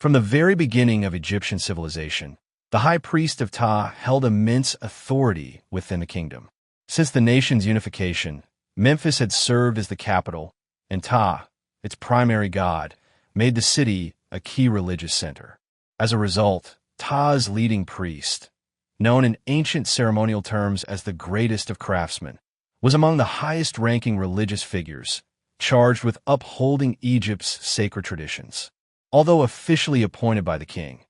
From the very beginning of Egyptian civilization, the High Priests of Ptah held immense authority within the kingdom. Since the nation's unification, Memphis had served as the capital, and Ptah, its primary god, made the city a key religious center. As a result, Ptah's leading priest, known in ancient ceremonial terms as the greatest of craftsmen, was among the highest-ranking religious figures, charged with upholding Egypt's sacred traditions. Although officially appointed by the king,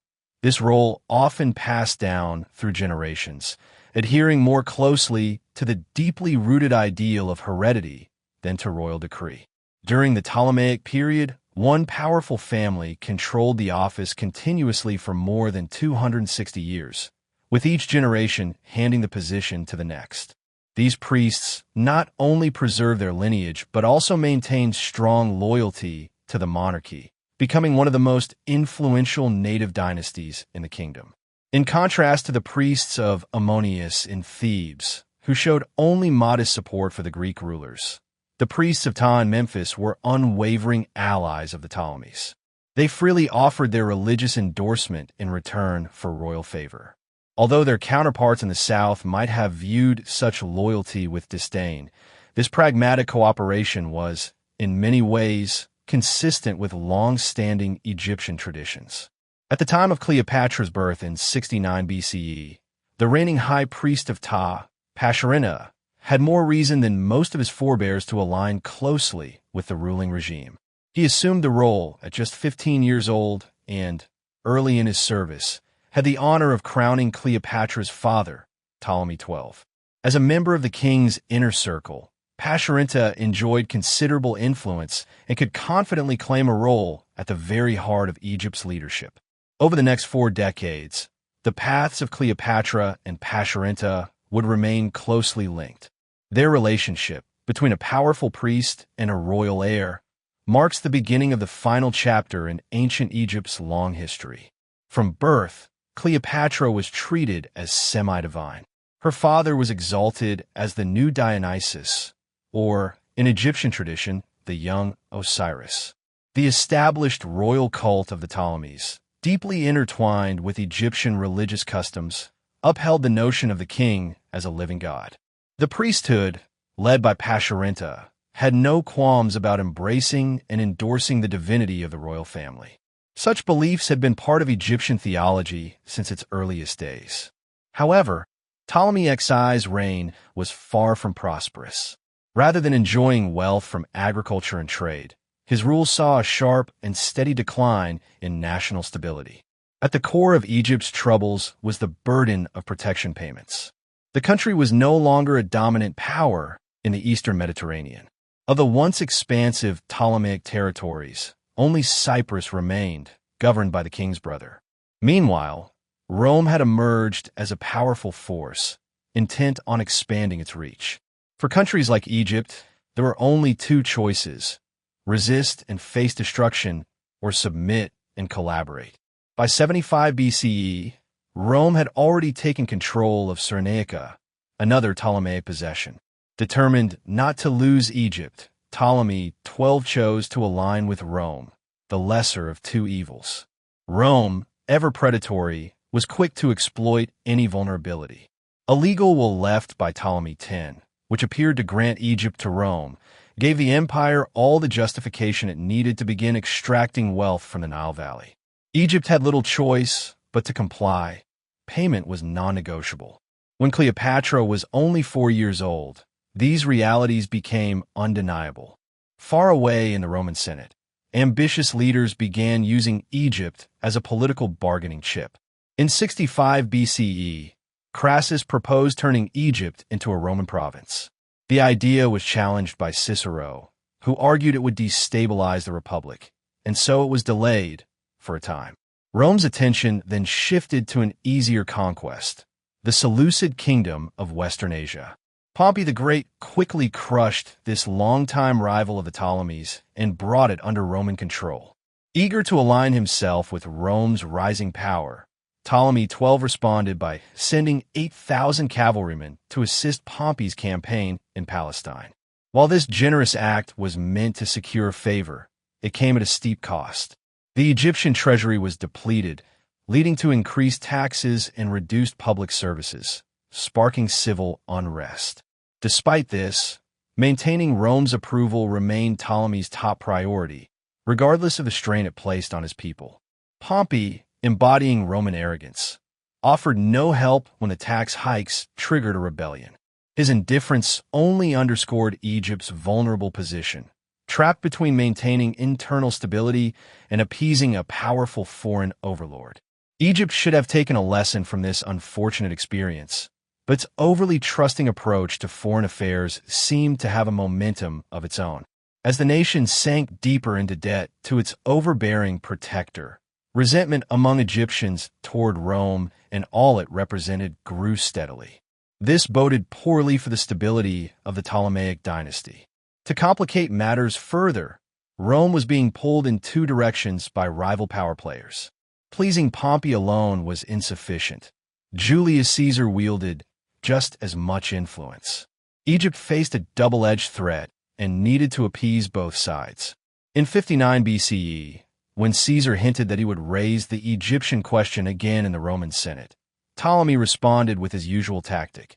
this role often passed down through generations, adhering more closely to the deeply rooted ideal of heredity than to royal decree. During the Ptolemaic period, one powerful family controlled the office continuously for more than 260 years, with each generation handing the position to the next. These priests not only preserved their lineage but also maintained strong loyalty to the monarchy, becoming one of the most influential native dynasties in the kingdom. In contrast to the priests of Amenhotep in Thebes, who showed only modest support for the Greek rulers, the priests of Ptah and Memphis were unwavering allies of the Ptolemies. They freely offered their religious endorsement in return for royal favor. Although their counterparts in the south might have viewed such loyalty with disdain, this pragmatic cooperation was, in many ways, consistent with long-standing Egyptian traditions. At the time of Cleopatra's birth in 69 BCE, the reigning high priest of Ptah, Akhenaten, had more reason than most of his forebears to align closely with the ruling regime. He assumed the role at just 15 years old and, early in his service, had the honor of crowning Cleopatra's father, Ptolemy XII. As a member of the king's inner circle, Akhenaten enjoyed considerable influence and could confidently claim a role at the very heart of Egypt's leadership. Over the next 4 decades, the paths of Cleopatra and Akhenaten would remain closely linked. Their relationship, between a powerful priest and a royal heir, marks the beginning of the final chapter in ancient Egypt's long history. From birth, Cleopatra was treated as semi-divine. Her father was exalted as the new Dionysus, or, in Egyptian tradition, the young Osiris. The established royal cult of the Ptolemies, deeply intertwined with Egyptian religious customs, upheld the notion of the king as a living god. The priesthood, led by Akhenaten, had no qualms about embracing and endorsing the divinity of the royal family. Such beliefs had been part of Egyptian theology since its earliest days. However, Ptolemy Xi's reign was far from prosperous. Rather than enjoying wealth from agriculture and trade, his rule saw a sharp and steady decline in national stability. At the core of Egypt's troubles was the burden of protection payments. The country was no longer a dominant power in the eastern Mediterranean. Of the once expansive Ptolemaic territories, only Cyprus remained, governed by the king's brother. Meanwhile, Rome had emerged as a powerful force, intent on expanding its reach. For countries like Egypt, there were only 2 choices: resist and face destruction, or submit and collaborate. By 75 BCE, Rome had already taken control of Cyrenaica, another Ptolemaic possession. Determined not to lose Egypt, Ptolemy XII chose to align with Rome, the lesser of 2 evils. Rome, ever predatory, was quick to exploit any vulnerability. A legal will left by Ptolemy X, which appeared to grant Egypt to Rome, gave the empire all the justification it needed to begin extracting wealth from the Nile Valley. Egypt had little choice but to comply. Payment was non-negotiable. When Cleopatra was only 4 years old, these realities became undeniable. Far away in the Roman Senate, ambitious leaders began using Egypt as a political bargaining chip. In 65 BCE, Crassus proposed turning Egypt into a Roman province. The idea was challenged by Cicero, who argued it would destabilize the Republic, and so it was delayed for a time. Rome's attention then shifted to an easier conquest, the Seleucid kingdom of Western Asia. Pompey the Great quickly crushed this longtime rival of the Ptolemies and brought it under Roman control. Eager to align himself with Rome's rising power, Ptolemy XII responded by sending 8,000 cavalrymen to assist Pompey's campaign in Palestine. While this generous act was meant to secure favor, it came at a steep cost. The Egyptian treasury was depleted, leading to increased taxes and reduced public services, sparking civil unrest. Despite this, maintaining Rome's approval remained Ptolemy's top priority, regardless of the strain it placed on his people. Pompey, embodying Roman arrogance, offered no help when the tax hikes triggered a rebellion. His indifference only underscored Egypt's vulnerable position, trapped between maintaining internal stability and appeasing a powerful foreign overlord. Egypt should have taken a lesson from this unfortunate experience, but its overly trusting approach to foreign affairs seemed to have a momentum of its own. As the nation sank deeper into debt to its overbearing protector, resentment among Egyptians toward Rome and all it represented grew steadily. This boded poorly for the stability of the Ptolemaic dynasty. To complicate matters further, Rome was being pulled in two directions by rival power players. Pleasing Pompey alone was insufficient. Julius Caesar wielded just as much influence. Egypt faced a double-edged threat and needed to appease both sides. In 59 BCE, when Caesar hinted that he would raise the Egyptian question again in the Roman Senate, Ptolemy responded with his usual tactic.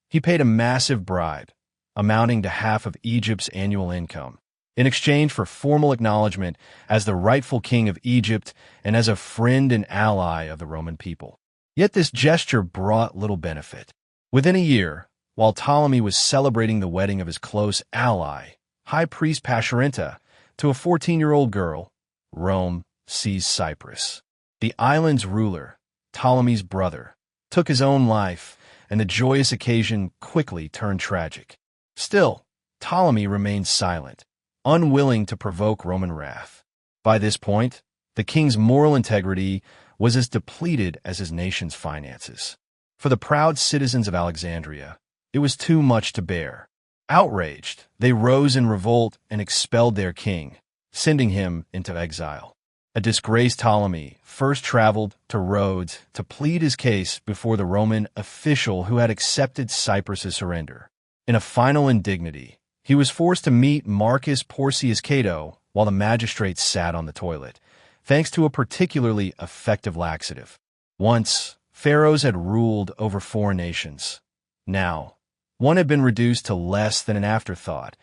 He paid a massive bribe, amounting to half of Egypt's annual income, in exchange for formal acknowledgement as the rightful king of Egypt and as a friend and ally of the Roman people. Yet this gesture brought little benefit. Within a year, while Ptolemy was celebrating the wedding of his close ally, High Priest Pasherenta, to a 14-year-old girl, Rome seized Cyprus. The island's ruler, Ptolemy's brother, took his own life, and the joyous occasion quickly turned tragic. Still, Ptolemy remained silent, unwilling to provoke Roman wrath. By this point, the king's moral integrity was as depleted as his nation's finances. For the proud citizens of Alexandria, it was too much to bear. Outraged, they rose in revolt and expelled their king, sending him into exile. A disgraced Ptolemy first traveled to Rhodes to plead his case before the Roman official who had accepted Cyprus's surrender. In a final indignity, he was forced to meet Marcus Porcius Cato while the magistrate sat on the toilet, thanks to a particularly effective laxative. Once, pharaohs had ruled over foreign nations. Now, one had been reduced to less than an afterthought,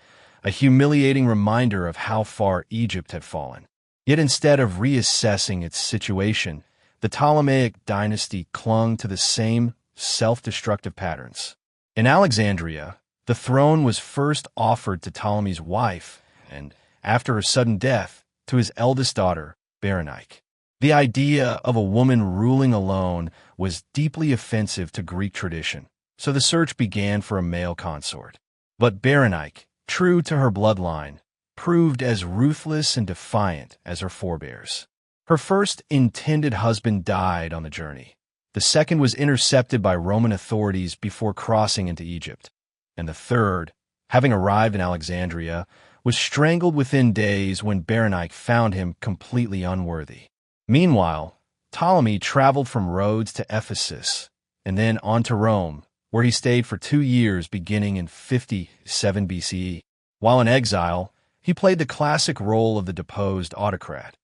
a humiliating reminder of how far Egypt had fallen. Yet instead of reassessing its situation, the Ptolemaic dynasty clung to the same self-destructive patterns. In Alexandria, the throne was first offered to Ptolemy's wife, and, after her sudden death, to his eldest daughter, Berenike. The idea of a woman ruling alone was deeply offensive to Greek tradition, so the search began for a male consort. But Berenike, true to her bloodline, proved as ruthless and defiant as her forebears. Her first intended husband died on the journey. The second was intercepted by Roman authorities before crossing into Egypt. And the third, having arrived in Alexandria, was strangled within days when Berenike found him completely unworthy. Meanwhile, Ptolemy traveled from Rhodes to Ephesus, and then on to Rome, where he stayed for 2 years beginning in 57 BCE. While in exile, he played the classic role of the deposed autocrat,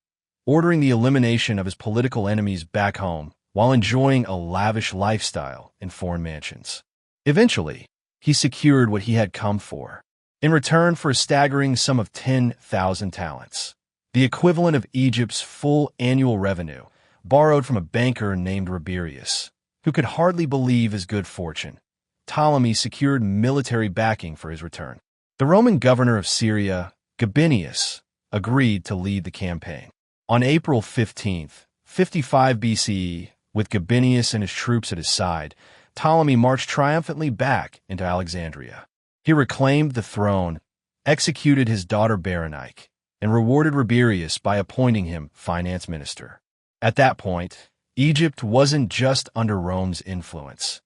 ordering the elimination of his political enemies back home while enjoying a lavish lifestyle in foreign mansions. Eventually, he secured what he had come for, in return for a staggering sum of 10,000 talents, the equivalent of Egypt's full annual revenue, borrowed from a banker named Rabirius, who could hardly believe his good fortune. Ptolemy secured military backing for his return. The Roman governor of Syria, Gabinius, agreed to lead the campaign. On April 15, 55 BCE, with Gabinius and his troops at his side, Ptolemy marched triumphantly back into Alexandria. He reclaimed the throne, executed his daughter Berenike, and rewarded Rabirius by appointing him finance minister. At that point, Egypt wasn't just under Rome's influence.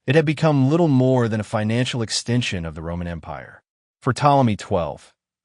It had become little more than a financial extension of the Roman Empire. For Ptolemy XII,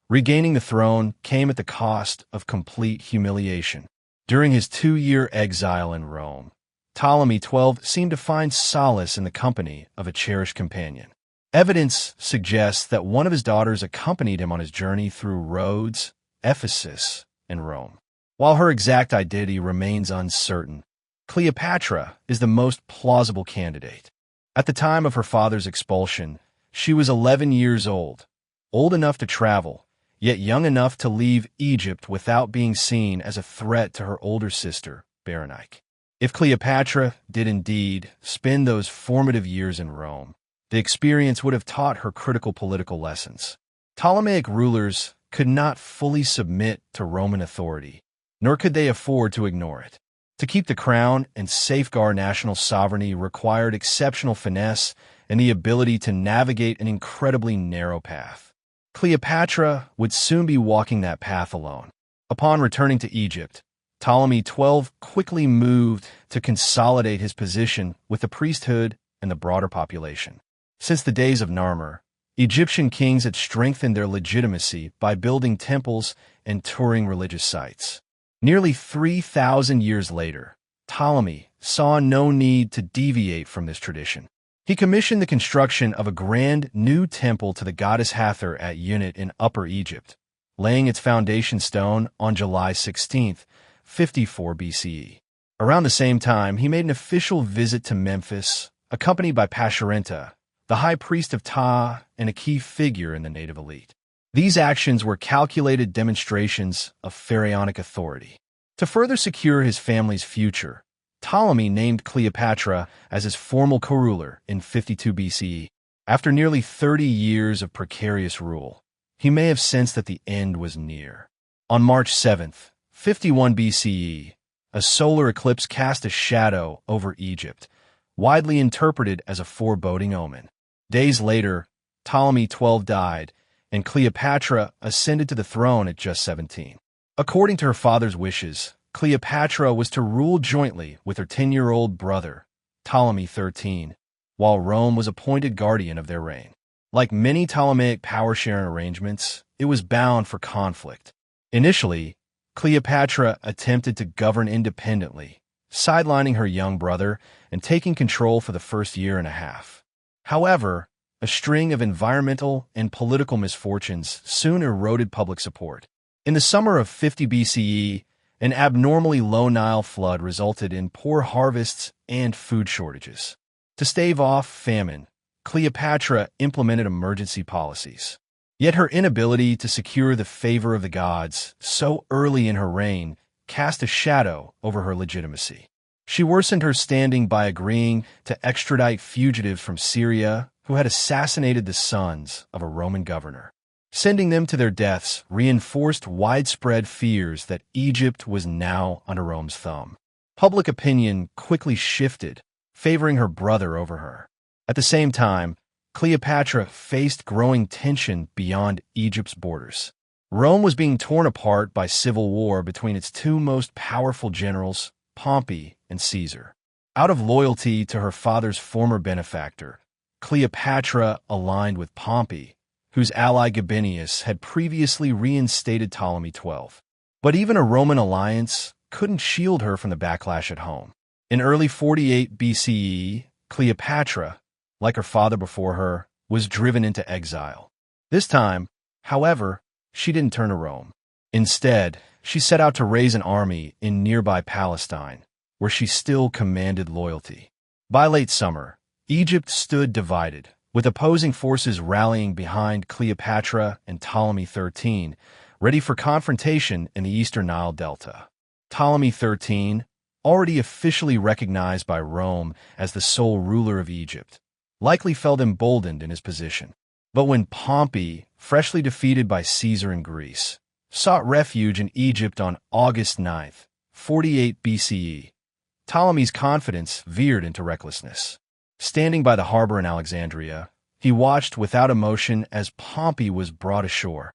regaining the throne came at the cost of complete humiliation. During his 2-year exile in Rome, Ptolemy XII seemed to find solace in the company of a cherished companion. Evidence suggests that one of his daughters accompanied him on his journey through Rhodes, Ephesus, and Rome. While her exact identity remains uncertain, Cleopatra is the most plausible candidate. At the time of her father's expulsion, she was 11 years old enough to travel, yet young enough to leave Egypt without being seen as a threat to her older sister, Berenike. If Cleopatra did indeed spend those formative years in Rome, the experience would have taught her critical political lessons. Ptolemaic rulers could not fully submit to Roman authority, nor could they afford to ignore it. To keep the crown and safeguard national sovereignty required exceptional finesse and the ability to navigate an incredibly narrow path. Cleopatra would soon be walking that path alone. Upon returning to Egypt, Ptolemy XII quickly moved to consolidate his position with the priesthood and the broader population. Since the days of Narmer, Egyptian kings had strengthened their legitimacy by building temples and touring religious sites. Nearly 3,000 years later, Ptolemy saw no need to deviate from this tradition. He commissioned the construction of a grand new temple to the goddess Hathor at Unit in Upper Egypt, laying its foundation stone on July 16, 54 BCE. Around the same time, he made an official visit to Memphis, accompanied by Pasherenta, the High Priest of Ptah and a key figure in the native elite. These actions were calculated demonstrations of pharaonic authority. To further secure his family's future, Ptolemy named Cleopatra as his formal co-ruler in 52 BCE. After nearly 30 years of precarious rule, he may have sensed that the end was near. On March 7, 51 BCE, a solar eclipse cast a shadow over Egypt, widely interpreted as a foreboding omen. Days later, Ptolemy XII died, and Cleopatra ascended to the throne at just 17. According to her father's wishes, Cleopatra was to rule jointly with her 10-year-old brother, Ptolemy XIII, while Rome was appointed guardian of their reign. Like many Ptolemaic power-sharing arrangements, it was bound for conflict. Initially, Cleopatra attempted to govern independently, sidelining her young brother and taking control for the first year and a half. However, a string of environmental and political misfortunes soon eroded public support. In the summer of 50 BCE, an abnormally low Nile flood resulted in poor harvests and food shortages. To stave off famine, Cleopatra implemented emergency policies. Yet her inability to secure the favor of the gods so early in her reign cast a shadow over her legitimacy. She worsened her standing by agreeing to extradite fugitives from Syria who had assassinated the sons of a Roman governor. Sending them to their deaths reinforced widespread fears that Egypt was now under Rome's thumb. Public opinion quickly shifted, favoring her brother over her. At the same time, Cleopatra faced growing tension beyond Egypt's borders. Rome was being torn apart by civil war between its two most powerful generals, Pompey and Caesar. Out of loyalty to her father's former benefactor, Cleopatra aligned with Pompey, whose ally Gabinius had previously reinstated Ptolemy XII. But even a Roman alliance couldn't shield her from the backlash at home. In early 48 BCE, Cleopatra, like her father before her, was driven into exile. This time, however, she didn't turn to Rome. Instead, she set out to raise an army in nearby Palestine, where she still commanded loyalty. By late summer, Egypt stood divided, with opposing forces rallying behind Cleopatra and Ptolemy XIII, ready for confrontation in the eastern Nile Delta. Ptolemy XIII, already officially recognized by Rome as the sole ruler of Egypt, likely felt emboldened in his position. But when Pompey, freshly defeated by Caesar in Greece, sought refuge in Egypt on August 9, 48 BCE, Ptolemy's confidence veered into recklessness. Standing by the harbor in Alexandria, he watched without emotion as Pompey was brought ashore,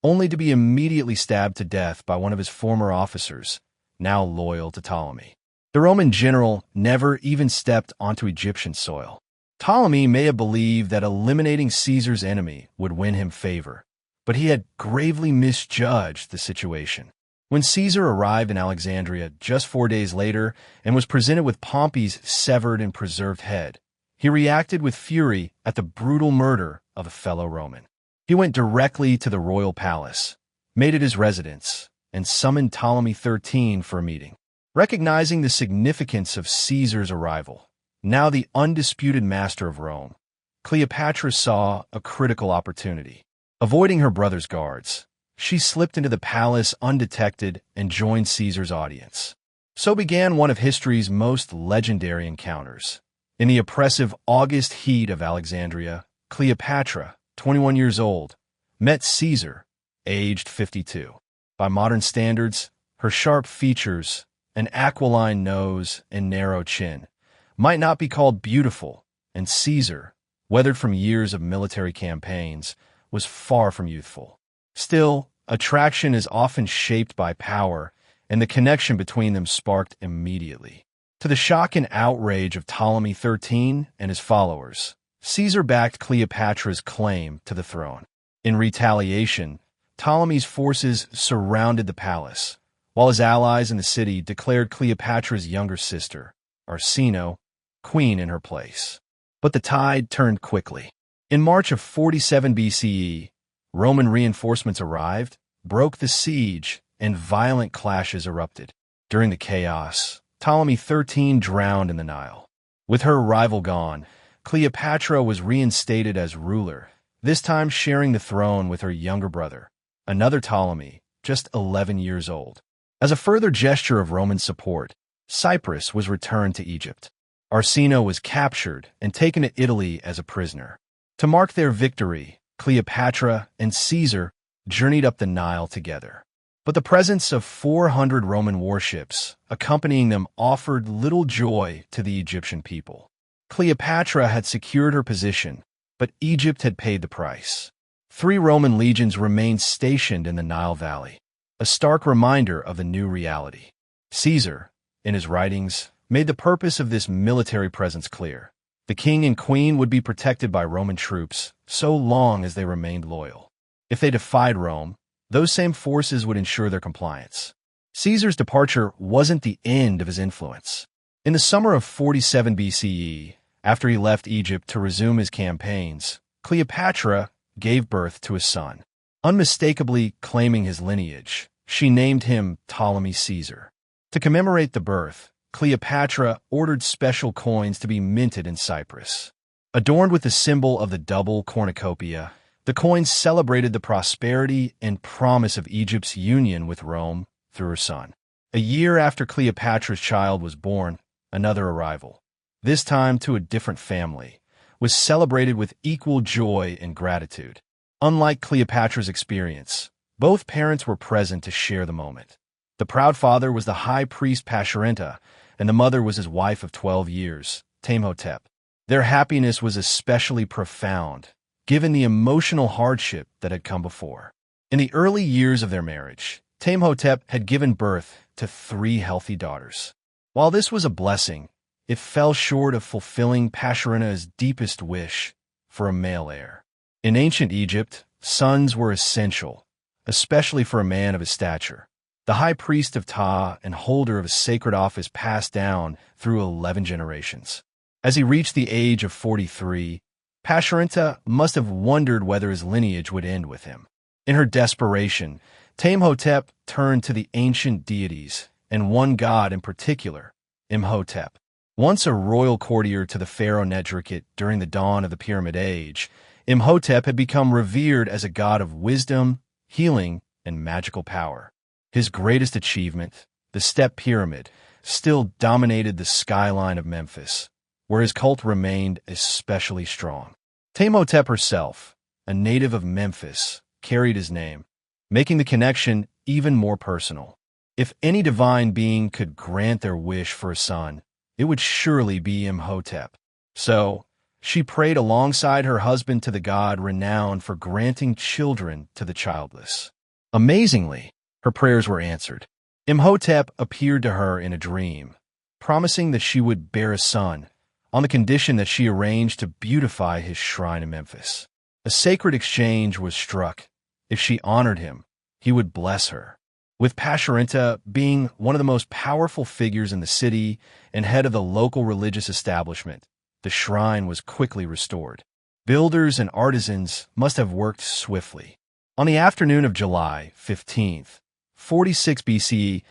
only to be immediately stabbed to death by one of his former officers, now loyal to Ptolemy. The Roman general never even stepped onto Egyptian soil. Ptolemy may have believed that eliminating Caesar's enemy would win him favor, but he had gravely misjudged the situation. When Caesar arrived in Alexandria just 4 days later and was presented with Pompey's severed and preserved head, he reacted with fury at the brutal murder of a fellow Roman. He went directly to the royal palace, made it his residence, and summoned Ptolemy XIII for a meeting. Recognizing the significance of Caesar's arrival, now the undisputed master of Rome, Cleopatra saw a critical opportunity. Avoiding her brother's guards, she slipped into the palace undetected and joined Caesar's audience. So began one of history's most legendary encounters. In the oppressive August heat of Alexandria, Cleopatra, 21 years old, met Caesar, aged 52. By modern standards, her sharp features, an aquiline nose, and narrow chin might not be called beautiful, and Caesar, weathered from years of military campaigns, was far from youthful. Still, attraction is often shaped by power, and the connection between them sparked immediately. To the shock and outrage of Ptolemy XIII and his followers, Caesar backed Cleopatra's claim to the throne. In retaliation, Ptolemy's forces surrounded the palace, while his allies in the city declared Cleopatra's younger sister, Arsinoe, queen in her place. But the tide turned quickly. In March of 47 BCE, Roman reinforcements arrived, broke the siege, and violent clashes erupted. During the chaos, Ptolemy XIII drowned in the Nile. With her rival gone, Cleopatra was reinstated as ruler, this time sharing the throne with her younger brother, another Ptolemy, just 11 years old. As a further gesture of Roman support, Cyprus was returned to Egypt. Arsinoe was captured and taken to Italy as a prisoner. To mark their victory, Cleopatra and Caesar journeyed up the Nile together. But the presence of 400 Roman warships accompanying them offered little joy to the Egyptian people. Cleopatra had secured her position, but Egypt had paid the price. 3 Roman legions remained stationed in the Nile Valley, a stark reminder of the new reality. Caesar, in his writings, made the purpose of this military presence clear. The king and queen would be protected by Roman troops so long as they remained loyal. If they defied Rome, those same forces would ensure their compliance. Caesar's departure wasn't the end of his influence. In the summer of 47 BCE, after he left Egypt to resume his campaigns, Cleopatra gave birth to a son. Unmistakably claiming his lineage, she named him Ptolemy Caesar. To commemorate the birth, Cleopatra ordered special coins to be minted in Cyprus. Adorned with the symbol of the double cornucopia, the coins celebrated the prosperity and promise of Egypt's union with Rome through her son. A year after Cleopatra's child was born, another arrival, this time to a different family, was celebrated with equal joy and gratitude. Unlike Cleopatra's experience, both parents were present to share the moment. The proud father was the high priest Pasherenta, and the mother was his wife of 12 years, Amenhotep. Their happiness was especially profound, given the emotional hardship that had come before. In the early years of their marriage, Amenhotep had given birth to 3 healthy daughters. While this was a blessing, it fell short of fulfilling Pasherenta's deepest wish for a male heir. In ancient Egypt, sons were essential, especially for a man of his stature. The High Priest of Ptah and holder of a sacred office passed down through 11 generations. As he reached the age of 43, Pasherenta must have wondered whether his lineage would end with him. In her desperation, Amenhotep turned to the ancient deities, and one god in particular, Imhotep. Once a royal courtier to the pharaoh Nefertiti during the dawn of the Pyramid Age, Imhotep had become revered as a god of wisdom, healing, and magical power. His greatest achievement, the Step Pyramid, still dominated the skyline of Memphis, where his cult remained especially strong. Amenhotep herself, a native of Memphis, carried his name, making the connection even more personal. If any divine being could grant their wish for a son, it would surely be Imhotep. So, she prayed alongside her husband to the god renowned for granting children to the childless. Amazingly, her prayers were answered. Imhotep appeared to her in a dream, promising that she would bear a son, on the condition that she arranged to beautify his shrine in Memphis. A sacred exchange was struck. If she honored him, he would bless her. With Pasherenta being one of the most powerful figures in the city and head of the local religious establishment, the shrine was quickly restored. Builders and artisans must have worked swiftly. On the afternoon of July 15th, 46 BCE,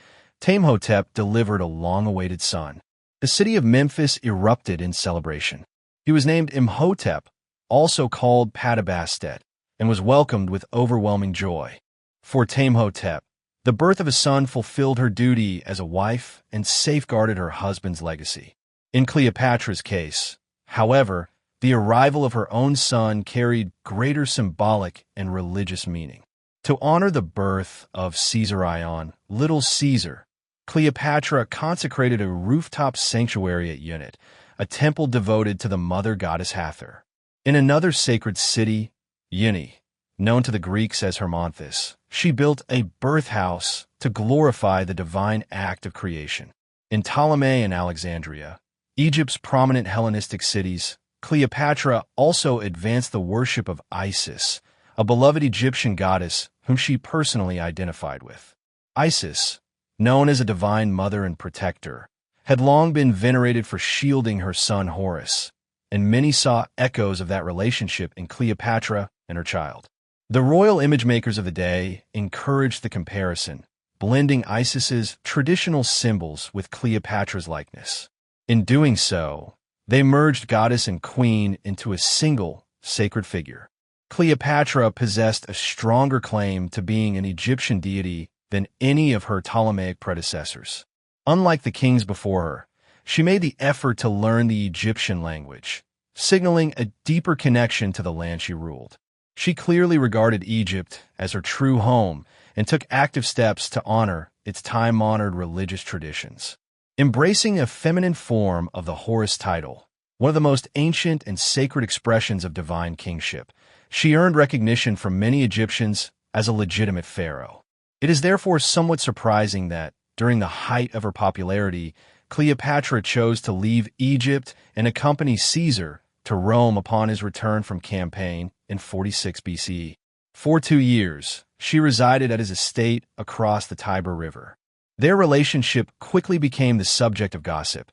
Amenhotep delivered a long-awaited son. The city of Memphis erupted in celebration. He was named Imhotep, also called Patabastet, and was welcomed with overwhelming joy. For Amenhotep, the birth of a son fulfilled her duty as a wife and safeguarded her husband's legacy. In Cleopatra's case, however, the arrival of her own son carried greater symbolic and religious meaning. To honor the birth of Caesar, Little Caesar, Cleopatra consecrated a rooftop sanctuary at Unit, a temple devoted to the mother goddess Hathor. In another sacred city, Uni, known to the Greeks as Hermonthis, she built a birth house to glorify the divine act of creation. In Ptolemy and Alexandria, Egypt's prominent Hellenistic cities, Cleopatra also advanced the worship of Isis, a beloved Egyptian goddess whom she personally identified with. Isis, known as a divine mother and protector, had long been venerated for shielding her son Horus, and many saw echoes of that relationship in Cleopatra and her child. The royal image makers of the day encouraged the comparison, blending Isis's traditional symbols with Cleopatra's likeness. In doing so, they merged goddess and queen into a single sacred figure. Cleopatra possessed a stronger claim to being an Egyptian deity than any of her Ptolemaic predecessors. Unlike the kings before her, she made the effort to learn the Egyptian language, signaling a deeper connection to the land she ruled. She clearly regarded Egypt as her true home and took active steps to honor its time-honored religious traditions. Embracing a feminine form of the Horus title, one of the most ancient and sacred expressions of divine kingship, she earned recognition from many Egyptians as a legitimate pharaoh. It is therefore somewhat surprising that, during the height of her popularity, Cleopatra chose to leave Egypt and accompany Caesar to Rome upon his return from campaign in 46 BCE. For 2 years, she resided at his estate across the Tiber River. Their relationship quickly became the subject of gossip,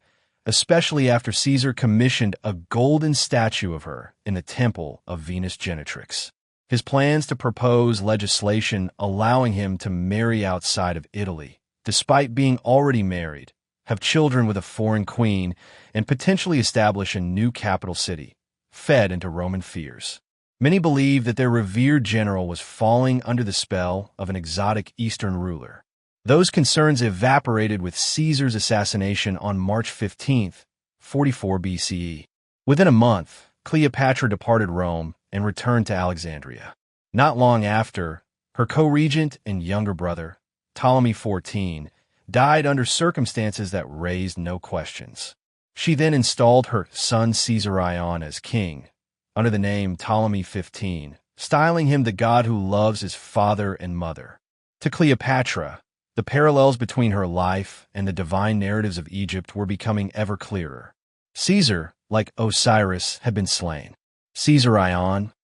especially after Caesar commissioned a golden statue of her in the temple of Venus Genetrix. His plans to propose legislation allowing him to marry outside of Italy, despite being already married, have children with a foreign queen, and potentially establish a new capital city, fed into Roman fears. Many believe that their revered general was falling under the spell of an exotic Eastern ruler. Those concerns evaporated with Caesar's assassination on March 15, 44 BCE. Within a month, Cleopatra departed Rome and returned to Alexandria. Not long after, her co-regent and younger brother, Ptolemy XIV, died under circumstances that raised no questions. She then installed her son Caesar as king, under the name Ptolemy XV, styling him the god who loves his father and mother. To Cleopatra, the parallels between her life and the divine narratives of Egypt were becoming ever clearer. Caesar, like Osiris, had been slain. Caesar,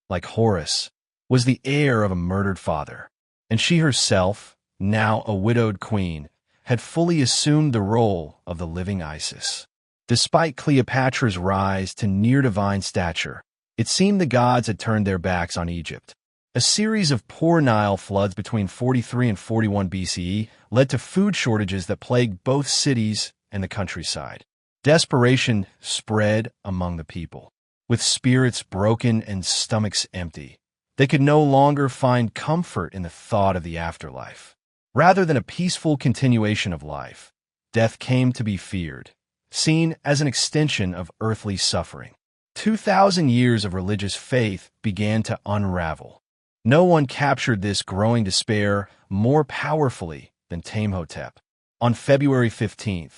like Horus, was the heir of a murdered father, and she herself, now a widowed queen, had fully assumed the role of the living Isis. Despite Cleopatra's rise to near-divine stature, it seemed the gods had turned their backs on Egypt. A series of poor Nile floods between 43 and 41 BCE led to food shortages that plagued both cities and the countryside. Desperation spread among the people. With spirits broken and stomachs empty, they could no longer find comfort in the thought of the afterlife. Rather than a peaceful continuation of life, death came to be feared, seen as an extension of earthly suffering. 2,000 years of religious faith began to unravel. No one captured this growing despair more powerfully than Amenhotep. On February 15,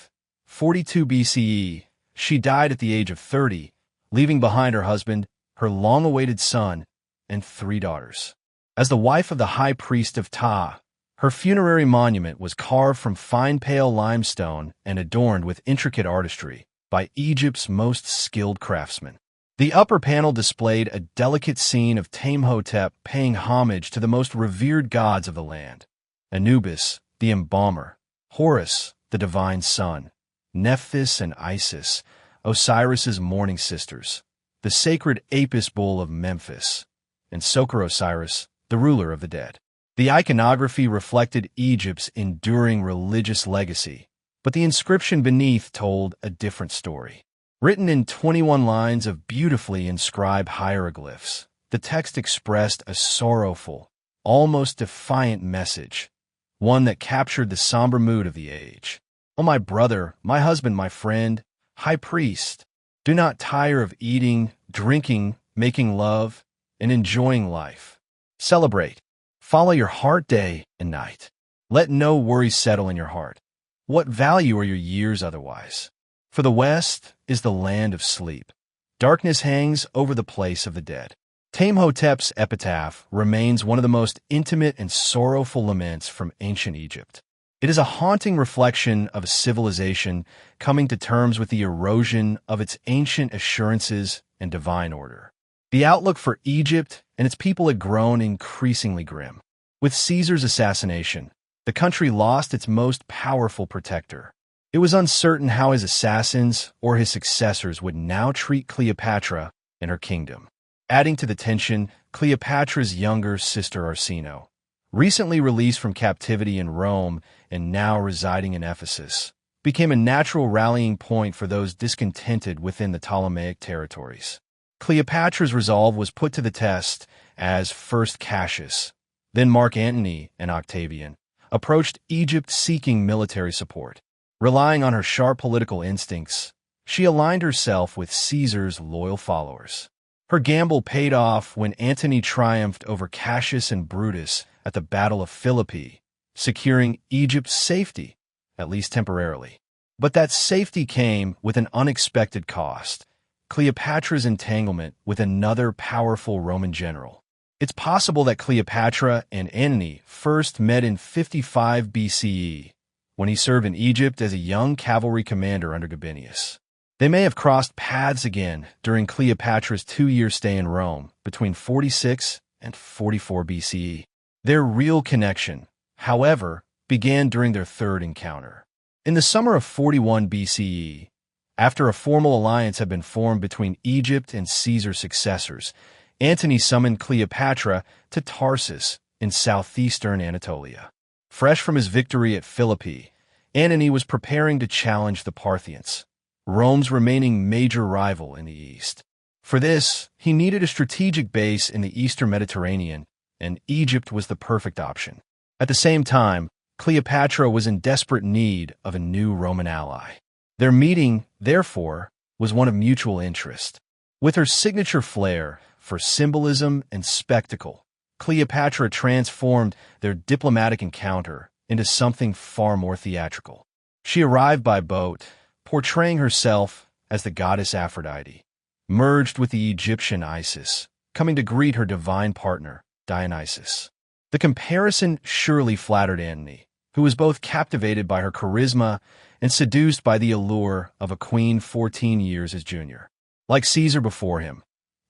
42 BCE, she died at the age of 30, leaving behind her husband, her long-awaited son, and 3 daughters. As the wife of the High Priest of Ptah, her funerary monument was carved from fine pale limestone and adorned with intricate artistry by Egypt's most skilled craftsmen. The upper panel displayed a delicate scene of Amenhotep paying homage to the most revered gods of the land: Anubis, the embalmer; Horus, the divine sun; Nephthys and Isis, Osiris's mourning sisters; the sacred Apis bull of Memphis; and Soker Osiris, the ruler of the dead. The iconography reflected Egypt's enduring religious legacy, but the inscription beneath told a different story. Written in 21 lines of beautifully inscribed hieroglyphs, the text expressed a sorrowful, almost defiant message, one that captured the somber mood of the age. "O my brother, my husband, my friend, high priest, do not tire of eating, drinking, making love, and enjoying life. Celebrate. Follow your heart day and night. Let no worry settle in your heart. What value are your years otherwise? For the West is the land of sleep. Darkness hangs over the place of the dead." Amenhotep's epitaph remains one of the most intimate and sorrowful laments from ancient Egypt. It is a haunting reflection of a civilization coming to terms with the erosion of its ancient assurances and divine order. The outlook for Egypt and its people had grown increasingly grim. With Caesar's assassination, the country lost its most powerful protector. It was uncertain how his assassins or his successors would now treat Cleopatra and her kingdom. Adding to the tension, Cleopatra's younger sister Arsinoe, recently released from captivity in Rome and now residing in Ephesus, became a natural rallying point for those discontented within the Ptolemaic territories. Cleopatra's resolve was put to the test as first Cassius, then Mark Antony and Octavian, approached Egypt seeking military support. Relying on her sharp political instincts, she aligned herself with Caesar's loyal followers. Her gamble paid off when Antony triumphed over Cassius and Brutus at the Battle of Philippi, securing Egypt's safety, at least temporarily. But that safety came with an unexpected cost: Cleopatra's entanglement with another powerful Roman general. It's possible that Cleopatra and Antony first met in 55 BCE, when he served in Egypt as a young cavalry commander under Gabinius. They may have crossed paths again during Cleopatra's 2-year stay in Rome between 46 and 44 BCE. Their real connection, however, began during their third encounter. In the summer of 41 BCE, after a formal alliance had been formed between Egypt and Caesar's successors, Antony summoned Cleopatra to Tarsus in southeastern Anatolia. Fresh from his victory at Philippi, Antony was preparing to challenge the Parthians, Rome's remaining major rival in the east. For this, he needed a strategic base in the eastern Mediterranean, and Egypt was the perfect option. At the same time, Cleopatra was in desperate need of a new Roman ally. Their meeting, therefore, was one of mutual interest. With her signature flair for symbolism and spectacle, Cleopatra transformed their diplomatic encounter into something far more theatrical. She arrived by boat, portraying herself as the goddess Aphrodite, merged with the Egyptian Isis, coming to greet her divine partner, Dionysus. The comparison surely flattered Antony, who was both captivated by her charisma and seduced by the allure of a queen 14 years his junior. Like Caesar before him,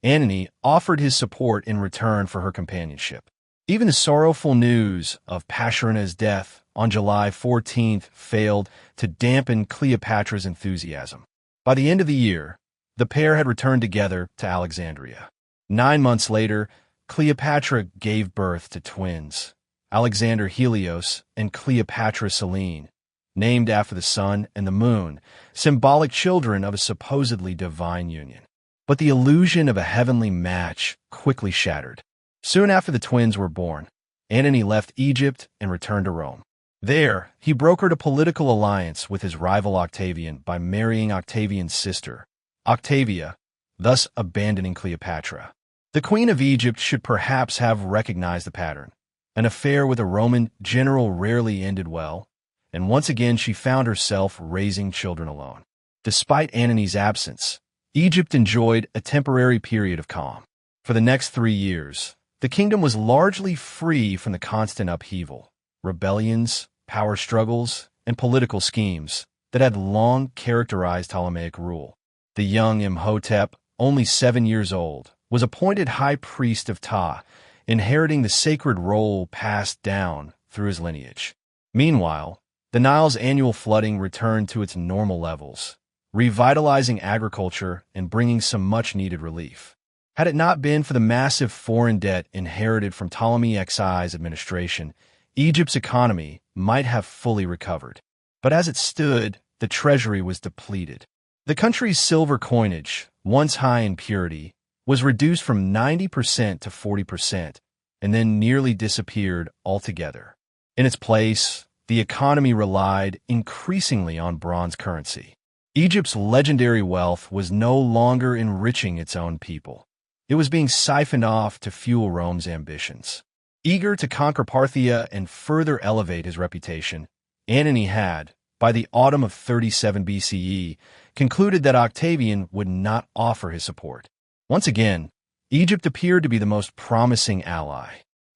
Antony offered his support in return for her companionship. Even the sorrowful news of Pascherina's death on July 14th failed to dampen Cleopatra's enthusiasm. By the end of the year, the pair had returned together to Alexandria. 9 months later, Cleopatra gave birth to twins, Alexander Helios and Cleopatra Selene, named after the sun and the moon, symbolic children of a supposedly divine union. But the illusion of a heavenly match quickly shattered. Soon after the twins were born, Antony left Egypt and returned to Rome. There, he brokered a political alliance with his rival Octavian by marrying Octavian's sister, Octavia, thus abandoning Cleopatra. The Queen of Egypt should perhaps have recognized the pattern. An affair with a Roman general rarely ended well, and once again she found herself raising children alone. Despite Antony's absence, Egypt enjoyed a temporary period of calm. For the next 3 years, the kingdom was largely free from the constant upheaval, rebellions, power struggles, and political schemes that had long characterized Ptolemaic rule. The young Imhotep, only 7 years old, was appointed High Priest of Ptah, inheriting the sacred role passed down through his lineage. Meanwhile, the Nile's annual flooding returned to its normal levels, revitalizing agriculture and bringing some much-needed relief. Had it not been for the massive foreign debt inherited from Ptolemy XI's administration, Egypt's economy might have fully recovered. But as it stood, the treasury was depleted. The country's silver coinage, once high in purity, was reduced from 90% to 40%, and then nearly disappeared altogether. In its place, the economy relied increasingly on bronze currency. Egypt's legendary wealth was no longer enriching its own people. It was being siphoned off to fuel Rome's ambitions. Eager to conquer Parthia and further elevate his reputation, Antony had, by the autumn of 37 BCE, concluded that Octavian would not offer his support. Once again, Egypt appeared to be the most promising ally.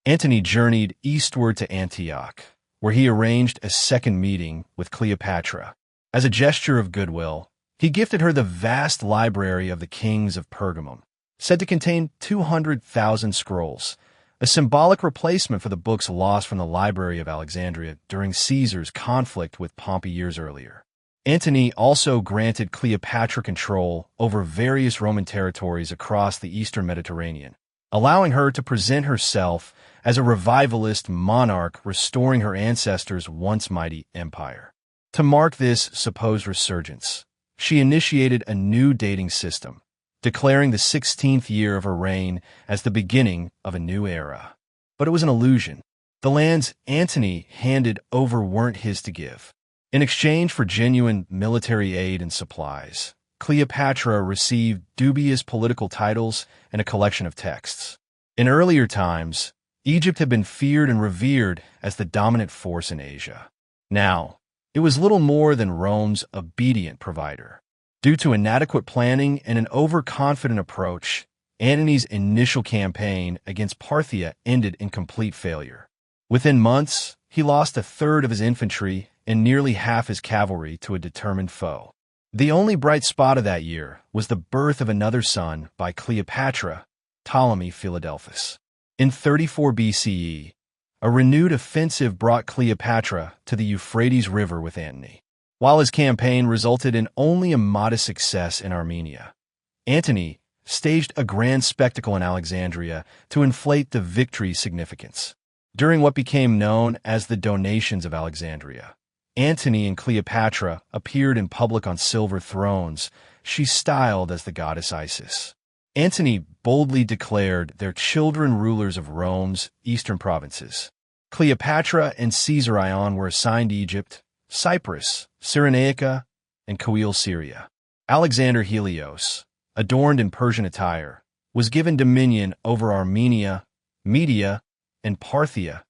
Antony journeyed eastward to Antioch, where he arranged a second meeting with Cleopatra. As a gesture of goodwill, he gifted her the vast library of the kings of Pergamum, said to contain 200,000 scrolls, a symbolic replacement for the books lost from the Library of Alexandria during Caesar's conflict with Pompey years earlier. Antony also granted Cleopatra control over various Roman territories across the eastern Mediterranean, allowing her to present herself as a revivalist monarch restoring her ancestors' once mighty empire. To mark this supposed resurgence, she initiated a new dating system, declaring the 16th year of her reign as the beginning of a new era. But it was an illusion. The lands Antony handed over weren't his to give. In exchange for genuine military aid and supplies, Cleopatra received dubious political titles and a collection of texts. In earlier times, Egypt had been feared and revered as the dominant force in Asia. Now, it was little more than Rome's obedient provider. Due to inadequate planning and an overconfident approach, Antony's initial campaign against Parthia ended in complete failure. Within months, he lost a third of his infantry and nearly half his cavalry to a determined foe. The only bright spot of that year was the birth of another son by Cleopatra, Ptolemy Philadelphus. In 34 BCE, a renewed offensive brought Cleopatra to the Euphrates River with Antony. While his campaign resulted in only a modest success in Armenia, Antony staged a grand spectacle in Alexandria to inflate the victory's significance. During what became known as the Donations of Alexandria, Antony and Cleopatra appeared in public on silver thrones, she styled as the goddess Isis. Antony boldly declared their children rulers of Rome's eastern provinces. Cleopatra and Caesar were assigned Egypt, Cyprus, Cyrenaica, and Coele Syria. Alexander Helios, adorned in Persian attire, was given dominion over Armenia, Media, and Parthia,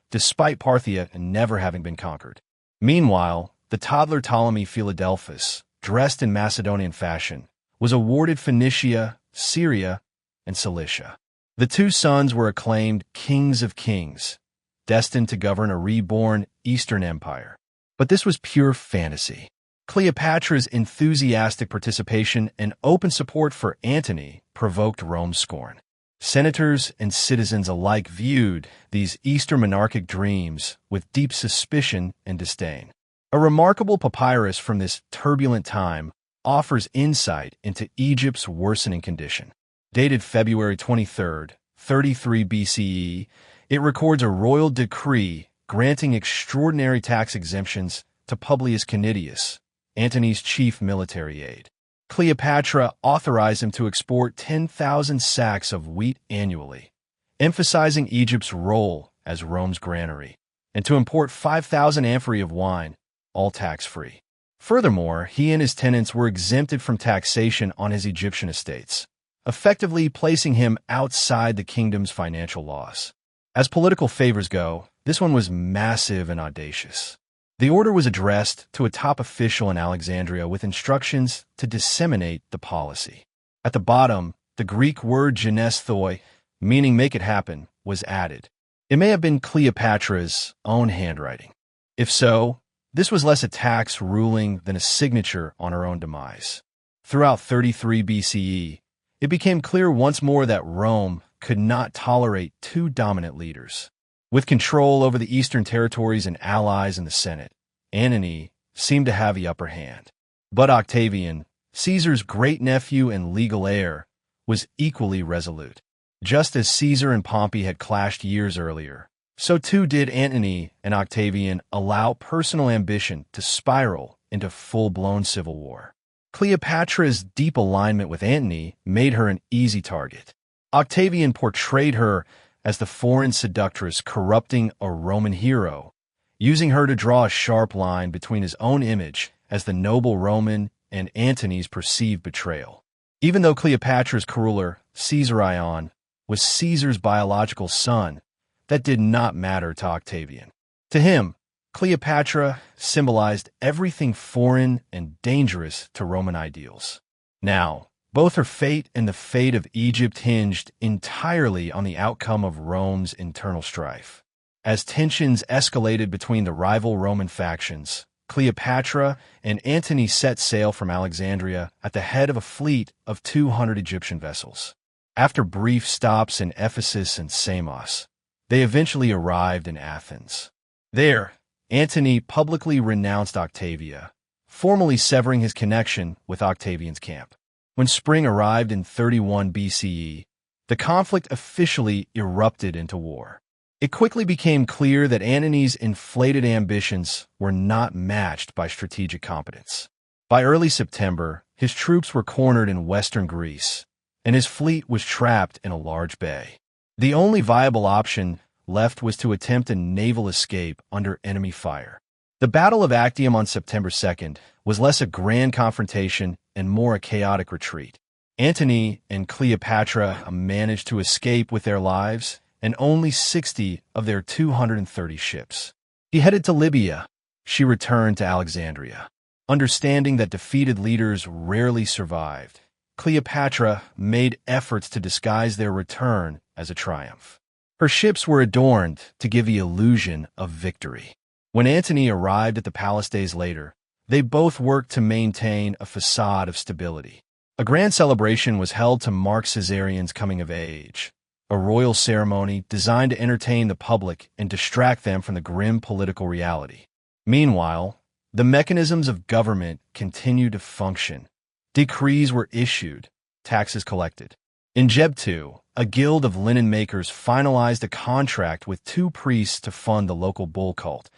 despite Parthia never having been conquered. Meanwhile, the toddler Ptolemy Philadelphus, dressed in Macedonian fashion, was awarded Phoenicia, Syria, and Cilicia. The two sons were acclaimed kings of kings, destined to govern a reborn Eastern Empire. But this was pure fantasy. Cleopatra's enthusiastic participation and open support for Antony provoked Rome's scorn. Senators and citizens alike viewed these Eastern monarchic dreams with deep suspicion and disdain. A remarkable papyrus from this turbulent time offers insight into Egypt's worsening condition. Dated February 23, 33 BCE, it records a royal decree granting extraordinary tax exemptions to Publius Canidius, Antony's chief military aide. Cleopatra authorized him to export 10,000 sacks of wheat annually, emphasizing Egypt's role as Rome's granary, and to import 5,000 amphorae of wine, all tax-free. Furthermore, he and his tenants were exempted from taxation on his Egyptian estates, effectively placing him outside the kingdom's financial laws. As political favors go, this one was massive and audacious. The order was addressed to a top official in Alexandria with instructions to disseminate the policy. At the bottom, the Greek word genestoi, meaning make it happen, was added. It may have been Cleopatra's own handwriting. If so, this was less a tax ruling than a signature on her own demise. Throughout 33 BCE, it became clear once more that Rome could not tolerate two dominant leaders. With control over the eastern territories and allies in the Senate, Antony seemed to have the upper hand. But Octavian, Caesar's great-nephew and legal heir, was equally resolute. Just as Caesar and Pompey had clashed years earlier, so too did Antony and Octavian allow personal ambition to spiral into full-blown civil war. Cleopatra's deep alignment with Antony made her an easy target. Octavian portrayed her as the foreign seductress corrupting a Roman hero, using her to draw a sharp line between his own image as the noble Roman and Antony's perceived betrayal. Even though Cleopatra's ruler, Caesar, was Caesar's biological son, that did not matter to Octavian. To him, Cleopatra symbolized everything foreign and dangerous to Roman ideals. Now, both her fate and the fate of Egypt hinged entirely on the outcome of Rome's internal strife. As tensions escalated between the rival Roman factions, Cleopatra and Antony set sail from Alexandria at the head of a fleet of 200 Egyptian vessels. After brief stops in Ephesus and Samos, they eventually arrived in Athens. There, Antony publicly renounced Octavia, formally severing his connection with Octavian's camp. When spring arrived in 31 BCE, the conflict officially erupted into war. It quickly became clear that Antony's inflated ambitions were not matched by strategic competence. By early September, his troops were cornered in western Greece, and his fleet was trapped in a large bay. The only viable option left was to attempt a naval escape under enemy fire. The Battle of Actium on September 2nd was less a grand confrontation and more a chaotic retreat. Antony and Cleopatra managed to escape with their lives and only 60 of their 230 ships. He headed to Libya. She returned to Alexandria. Understanding that defeated leaders rarely survived, Cleopatra made efforts to disguise their return as a triumph. Her ships were adorned to give the illusion of victory. When Antony arrived at the palace days later, they both worked to maintain a facade of stability. A grand celebration was held to mark Caesarian's coming of age, a royal ceremony designed to entertain the public and distract them from the grim political reality. Meanwhile, the mechanisms of government continued to function. Decrees were issued, taxes collected. In Jebtu, a guild of linen makers finalized a contract with 2 priests to fund the local bull cult,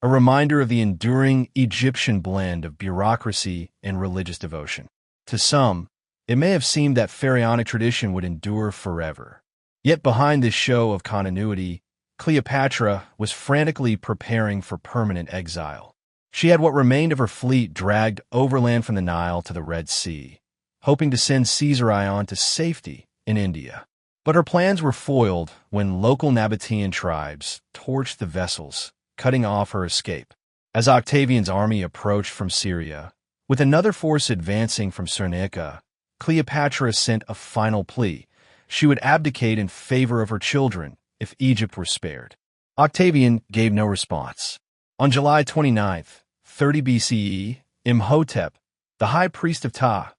a reminder of the enduring Egyptian blend of bureaucracy and religious devotion. To some, it may have seemed that pharaonic tradition would endure forever. Yet behind this show of continuity, Cleopatra was frantically preparing for permanent exile. She had what remained of her fleet dragged overland from the Nile to the Red Sea, hoping to send Caesar to safety in India. But her plans were foiled when local Nabatean tribes torched the vessels, cutting off her escape. As Octavian's army approached from Syria, with another force advancing from Cyrenaica, Cleopatra sent a final plea. She would abdicate in favor of her children if Egypt were spared. Octavian gave no response. On July 29th, 30 BCE, Amenhotep, the High Priest of Ptah,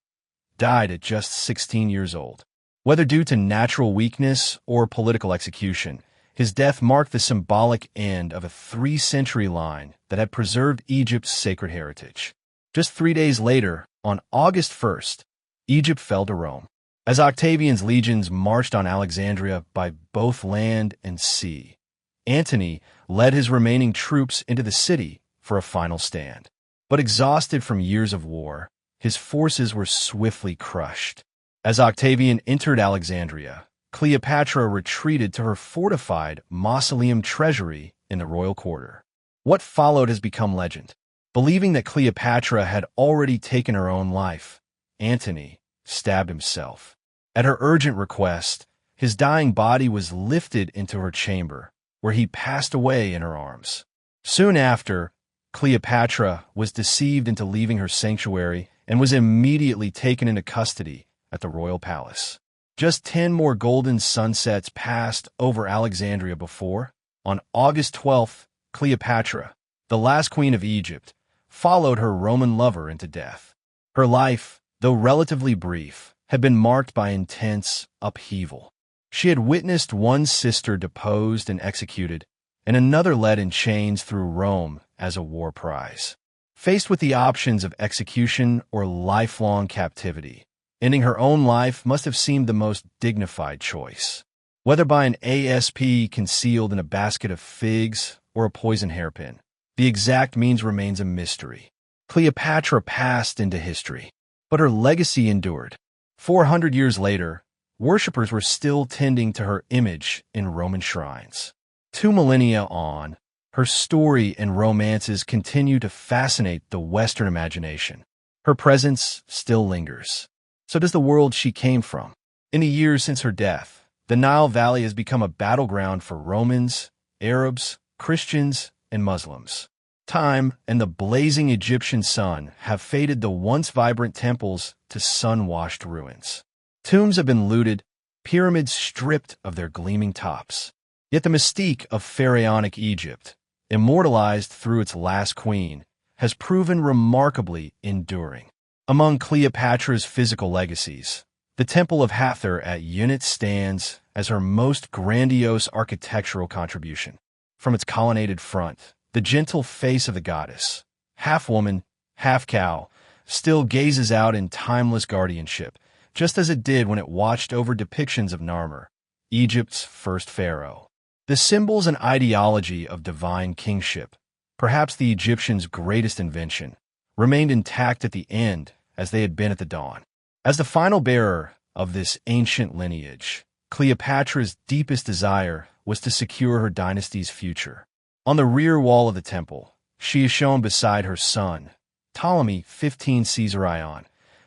died at just 16 years old. Whether due to natural weakness or political execution, his death marked the symbolic end of a 3-century line that had preserved Egypt's sacred heritage. Just 3 days later, on August 1st, Egypt fell to Rome. As Octavian's legions marched on Alexandria by both land and sea, Antony led his remaining troops into the city for a final stand. But exhausted from years of war, his forces were swiftly crushed. As Octavian entered Alexandria, Cleopatra retreated to her fortified mausoleum treasury in the royal quarter. What followed has become legend. Believing that Cleopatra had already taken her own life, Antony stabbed himself. At her urgent request, his dying body was lifted into her chamber, where he passed away in her arms. Soon after, Cleopatra was deceived into leaving her sanctuary and was immediately taken into custody at the royal palace. Just 10 more golden sunsets passed over Alexandria before, on August 12th, Cleopatra, the last queen of Egypt, followed her Roman lover into death. Her life, though relatively brief, had been marked by intense upheaval. She had witnessed one sister deposed and executed, and another led in chains through Rome as a war prize. Faced with the options of execution or lifelong captivity, Ending her own life must have seemed the most dignified choice. Whether by an ASP concealed in a basket of figs or a poisoned hairpin, the exact means remains a mystery. Cleopatra passed into history, but her legacy endured. 400 years later, worshippers were still tending to her image in Roman shrines. 2 millennia on, her story and romances continue to fascinate the Western imagination. Her presence still lingers. So does the world she came from. In the years since her death, the Nile Valley has become a battleground for Romans, Arabs, Christians, and Muslims. Time and the blazing Egyptian sun have faded the once vibrant temples to sun-washed ruins. Tombs have been looted, pyramids stripped of their gleaming tops. Yet the mystique of pharaonic Egypt, immortalized through its last queen, has proven remarkably enduring. Among Cleopatra's physical legacies, the Temple of Hathor at Unet stands as her most grandiose architectural contribution. From its colonnaded front, the gentle face of the goddess, half woman, half cow, still gazes out in timeless guardianship, just as it did when it watched over depictions of Narmer, Egypt's first pharaoh. The symbols and ideology of divine kingship, perhaps the Egyptians' greatest invention, remained intact at the end as they had been at the dawn. As the final bearer of this ancient lineage, Cleopatra's deepest desire was to secure her dynasty's future. On the rear wall of the temple, she is shown beside her son, Ptolemy 15 Caesar,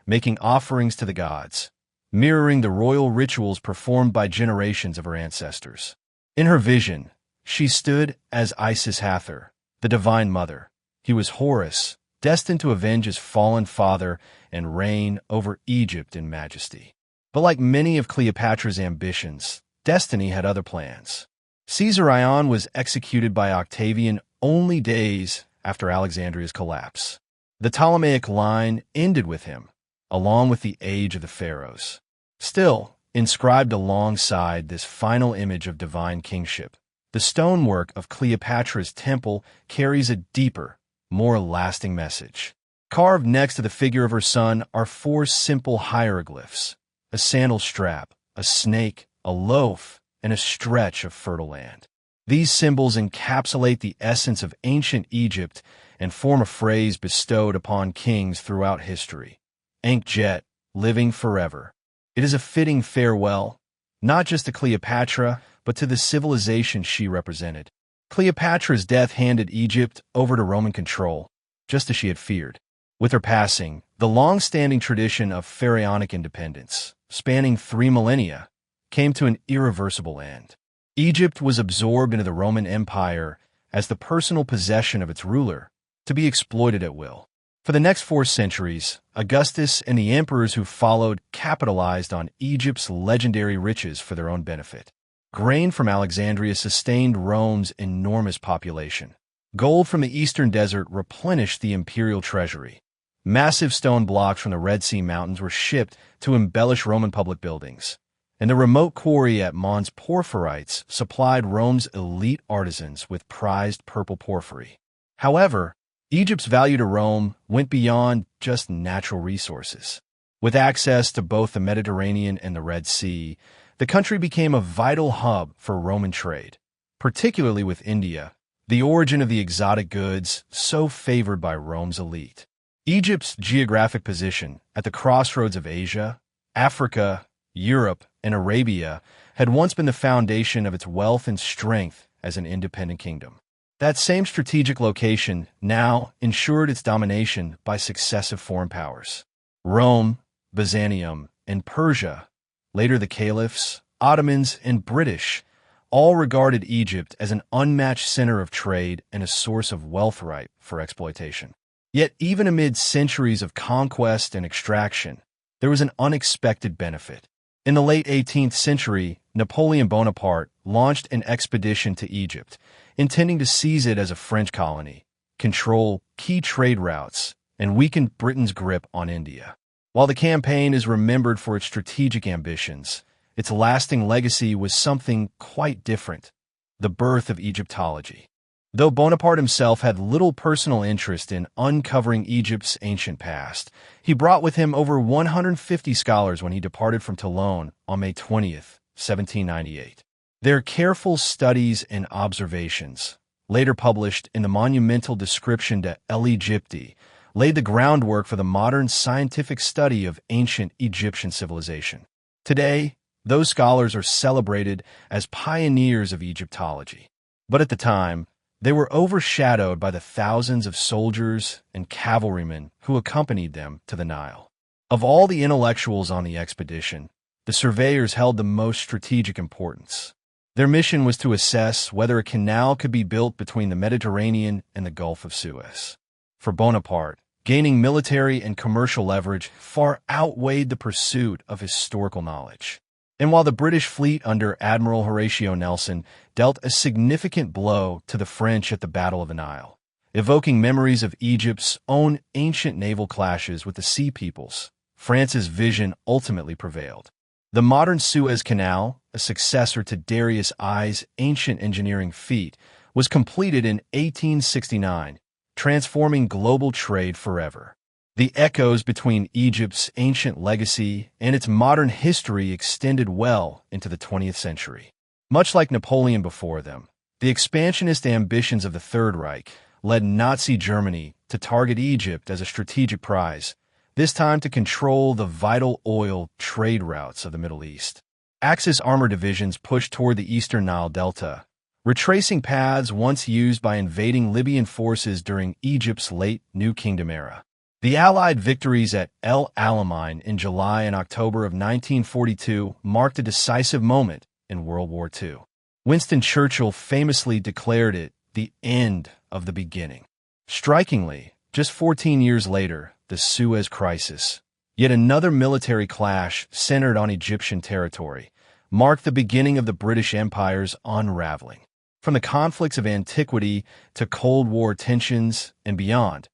making offerings to the gods, mirroring the royal rituals performed by generations of her ancestors. In her vision, she stood as Isis Hathor, the divine mother. He was Horus, destined to avenge his fallen father and reign over Egypt in majesty. But like many of Cleopatra's ambitions, destiny had other plans. Caesar was executed by Octavian only days after Alexandria's collapse. The Ptolemaic line ended with him, along with the age of the pharaohs. Still, inscribed alongside this final image of divine kingship, the stonework of Cleopatra's temple carries a deeper, more lasting message. Carved next to the figure of her son are 4 simple hieroglyphs: a sandal strap, a snake, a loaf, and a stretch of fertile land. These symbols encapsulate the essence of ancient Egypt and form a phrase bestowed upon kings throughout history: Ankh Jet, living forever. It is a fitting farewell, not just to Cleopatra, but to the civilization she represented. Cleopatra's death handed Egypt over to Roman control, just as she had feared. With her passing, the long-standing tradition of pharaonic independence, spanning 3 millennia, came to an irreversible end. Egypt was absorbed into the Roman Empire as the personal possession of its ruler, to be exploited at will. For the next 4 centuries, Augustus and the emperors who followed capitalized on Egypt's legendary riches for their own benefit. Grain from Alexandria sustained Rome's enormous population. Gold from the eastern desert replenished the imperial treasury. Massive stone blocks from the Red Sea Mountains were shipped to embellish Roman public buildings. And the remote quarry at Mons Porphyrites supplied Rome's elite artisans with prized purple porphyry. However, Egypt's value to Rome went beyond just natural resources. With access to both the Mediterranean and the Red Sea, the country became a vital hub for Roman trade, particularly with India, the origin of the exotic goods so favored by Rome's elite. Egypt's geographic position at the crossroads of Asia, Africa, Europe, and Arabia had once been the foundation of its wealth and strength as an independent kingdom. That same strategic location now ensured its domination by successive foreign powers. Rome, Byzantium, and Persia, later the Caliphs, Ottomans, and British, all regarded Egypt as an unmatched center of trade and a source of wealth ripe for exploitation. Yet even amid centuries of conquest and extraction, there was an unexpected benefit. In the late 18th century, Napoleon Bonaparte launched an expedition to Egypt, intending to seize it as a French colony, control key trade routes, and weaken Britain's grip on India. While the campaign is remembered for its strategic ambitions, its lasting legacy was something quite different: the birth of Egyptology. Though Bonaparte himself had little personal interest in uncovering Egypt's ancient past, he brought with him over 150 scholars when he departed from Toulon on May 20th, 1798. Their careful studies and observations, later published in the monumental Description de l'Égypte, laid the groundwork for the modern scientific study of ancient Egyptian civilization. Today, those scholars are celebrated as pioneers of Egyptology. But at the time, they were overshadowed by the thousands of soldiers and cavalrymen who accompanied them to the Nile. Of all the intellectuals on the expedition, the surveyors held the most strategic importance. Their mission was to assess whether a canal could be built between the Mediterranean and the Gulf of Suez. For Bonaparte, gaining military and commercial leverage far outweighed the pursuit of historical knowledge. And while the British fleet under Admiral Horatio Nelson dealt a significant blow to the French at the Battle of the Nile, evoking memories of Egypt's own ancient naval clashes with the Sea Peoples, France's vision ultimately prevailed. The modern Suez Canal, a successor to Darius I's ancient engineering feat, was completed in 1869, transforming global trade forever. The echoes between Egypt's ancient legacy and its modern history extended well into the 20th century. Much like Napoleon before them, the expansionist ambitions of the Third Reich led Nazi Germany to target Egypt as a strategic prize, this time to control the vital oil trade routes of the Middle East. Axis armor divisions pushed toward the eastern Nile Delta, retracing paths once used by invading Libyan forces during Egypt's late New Kingdom era. The Allied victories at El Alamein in July and October of 1942 marked a decisive moment in World War II. Winston Churchill famously declared it the end of the beginning. Strikingly, just 14 years later, the Suez Crisis, yet another military clash centered on Egyptian territory, marked the beginning of the British Empire's unraveling. From the conflicts of antiquity to Cold War tensions and beyond,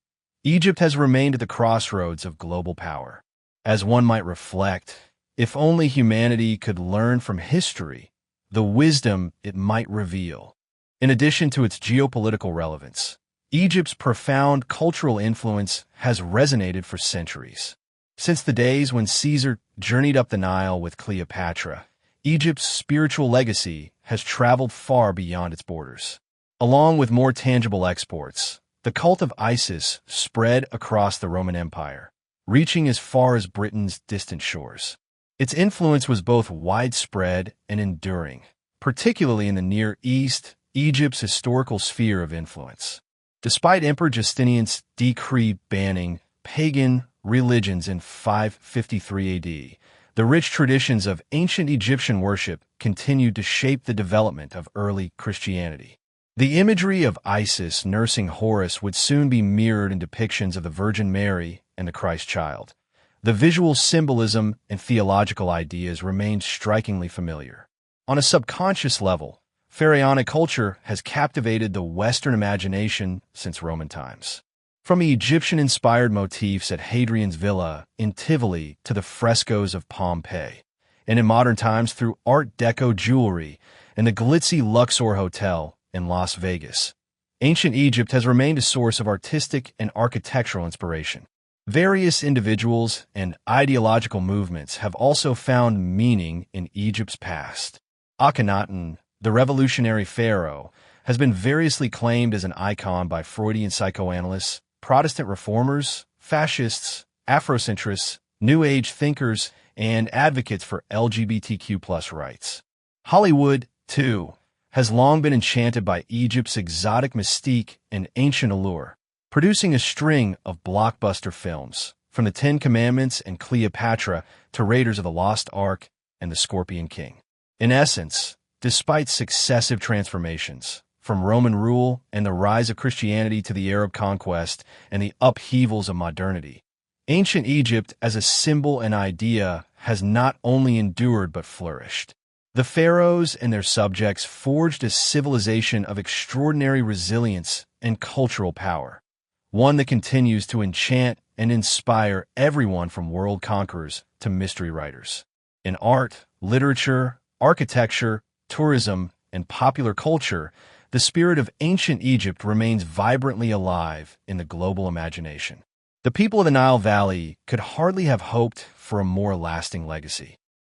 Egypt has remained at the crossroads of global power. As one might reflect, if only humanity could learn from history the wisdom it might reveal. In addition to its geopolitical relevance, Egypt's profound cultural influence has resonated for centuries. Since the days when Caesar journeyed up the Nile with Cleopatra, Egypt's spiritual legacy has traveled far beyond its borders. Along with more tangible exports, the cult of Isis spread across the Roman Empire, reaching as far as Britain's distant shores. Its influence was both widespread and enduring, particularly in the Near East, Egypt's historical sphere of influence. Despite Emperor Justinian's decree banning pagan religions in 553 AD, the rich traditions of ancient Egyptian worship continued to shape the development of early Christianity. The imagery of Isis nursing Horus would soon be mirrored in depictions of the Virgin Mary and the Christ child. The visual symbolism and theological ideas remained strikingly familiar. On a subconscious level, Pharaonic culture has captivated the Western imagination since Roman times. From the Egyptian-inspired motifs at Hadrian's Villa in Tivoli to the frescoes of Pompeii, and in modern times through Art Deco jewelry and the glitzy Luxor Hotel in Las Vegas, ancient Egypt has remained a source of artistic and architectural inspiration. Various individuals and ideological movements have also found meaning in Egypt's past. Akhenaten, the revolutionary pharaoh, has been variously claimed as an icon by Freudian psychoanalysts, Protestant reformers, fascists, Afrocentrists, New Age thinkers, and advocates for LGBTQ+ rights. Hollywood, too, has long been enchanted by Egypt's exotic mystique and ancient allure, producing a string of blockbuster films, from the Ten Commandments and Cleopatra to Raiders of the Lost Ark and the Scorpion King. In essence, despite successive transformations, from Roman rule and the rise of Christianity to the Arab conquest and the upheavals of modernity, ancient Egypt as a symbol and idea has not only endured but flourished. The pharaohs and their subjects forged a civilization of extraordinary resilience and cultural power, one that continues to enchant and inspire everyone from world conquerors to mystery writers. In art, literature, architecture, tourism, and popular culture, the the spirit of ancient Egypt remains vibrantly alive in the global imagination. The people of the Nile Valley could hardly have hoped for a more lasting legacy.